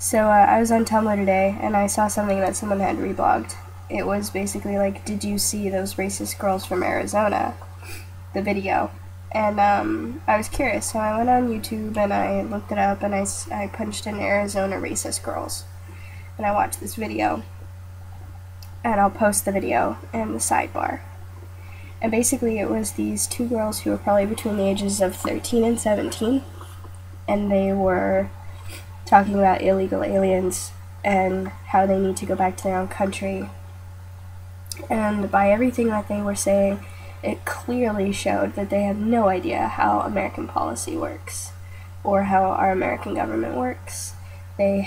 So I was on Tumblr today, and I saw something that someone had reblogged. It was basically like, did you see those racist girls from Arizona? The video. And I was curious, so I went on YouTube and I looked it up, and I punched in Arizona racist girls. And I watched this video. And I'll post the video in the sidebar. And basically it was these two girls who were probably between the ages of 13 and 17, and they were talking about illegal aliens and how they need to go back to their own country. And by everything that they were saying, it clearly showed that they have no idea how American policy works or how our American government works. They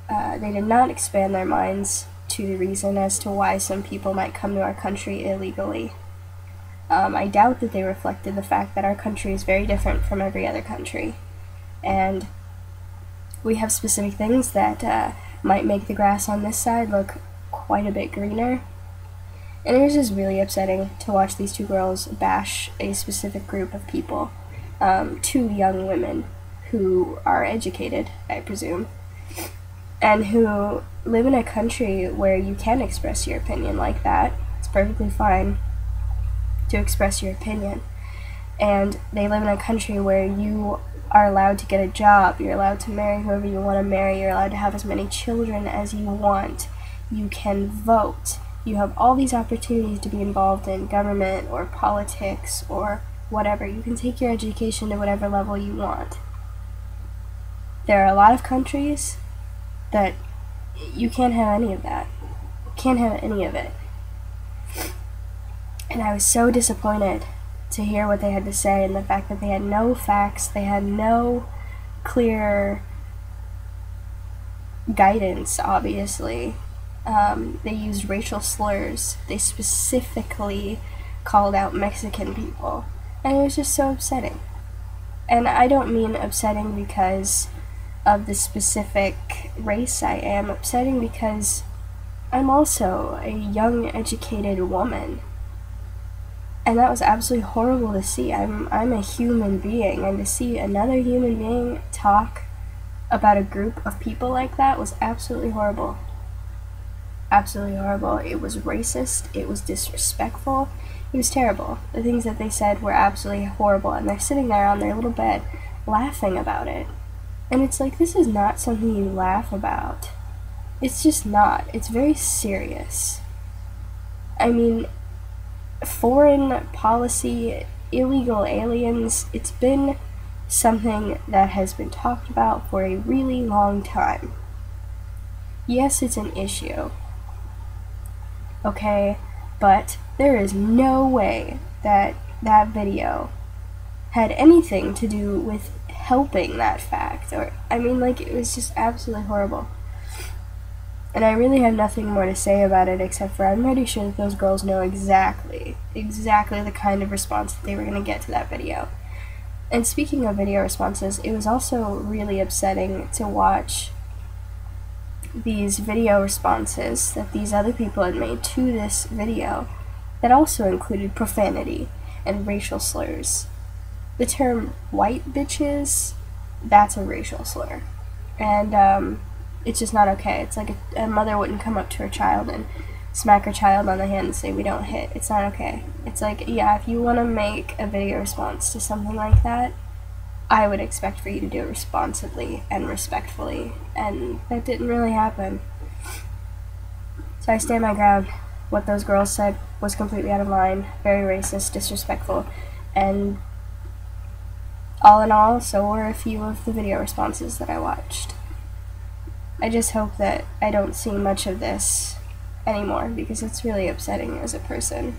did not expand their minds to the reason as to why some people might come to our country illegally. I doubt that they reflected the fact that our country is very different from every other country, and we have specific things that might make the grass on this side look quite a bit greener. And it was just really upsetting to watch these two girls bash a specific group of people, two young women who are educated, I presume, and who live in a country where you can express your opinion like that. It's perfectly fine to express your opinion. And they live in a country where you are allowed to get a job, you're allowed to marry whoever you want to marry, you're allowed to have as many children as you want, you can vote, you have all these opportunities to be involved in government or politics or whatever. You can take your education to whatever level you want. There are a lot of countries that you can't have any of that. You can't have any of it. And I was so disappointed to hear what they had to say, and the fact that they had no facts, they had no clear guidance, obviously. They used racial slurs. They specifically called out Mexican people. And it was just so upsetting. And I don't mean upsetting because of the specific race I am. Upsetting because I'm also a young, educated woman. And that was absolutely horrible to see. I'm a human being, and to see another human being talk about a group of people like that was absolutely horrible. Absolutely horrible. It was racist, it was disrespectful, it was terrible. The things that they said were absolutely horrible, and they're sitting there on their little bed laughing about it. And it's like, this is not something you laugh about. It's just not. It's very serious. I mean, foreign policy, illegal aliens, it's been something that has been talked about for a really long time. Yes, it's an issue. Okay, but there is no way that that video had anything to do with helping that fact. Or, I mean, like, it was just absolutely horrible. And I really have nothing more to say about it, except for I'm pretty sure that those girls know exactly the kind of response that they were going to get to that video. And speaking of video responses, it was also really upsetting to watch these video responses that these other people had made to this video that also included profanity and racial slurs. The term white bitches, that's a racial slur. And it's just not okay. It's like a mother wouldn't come up to her child and smack her child on the hand and say, "We don't hit." It's not okay. It's like, yeah, if you want to make a video response to something like that, I would expect for you to do it responsibly and respectfully, and that didn't really happen. So I stand my ground. What those girls said was completely out of line, very racist, disrespectful, and all in all, so were a few of the video responses that I watched. I just hope that I don't see much of this anymore, because it's really upsetting as a person.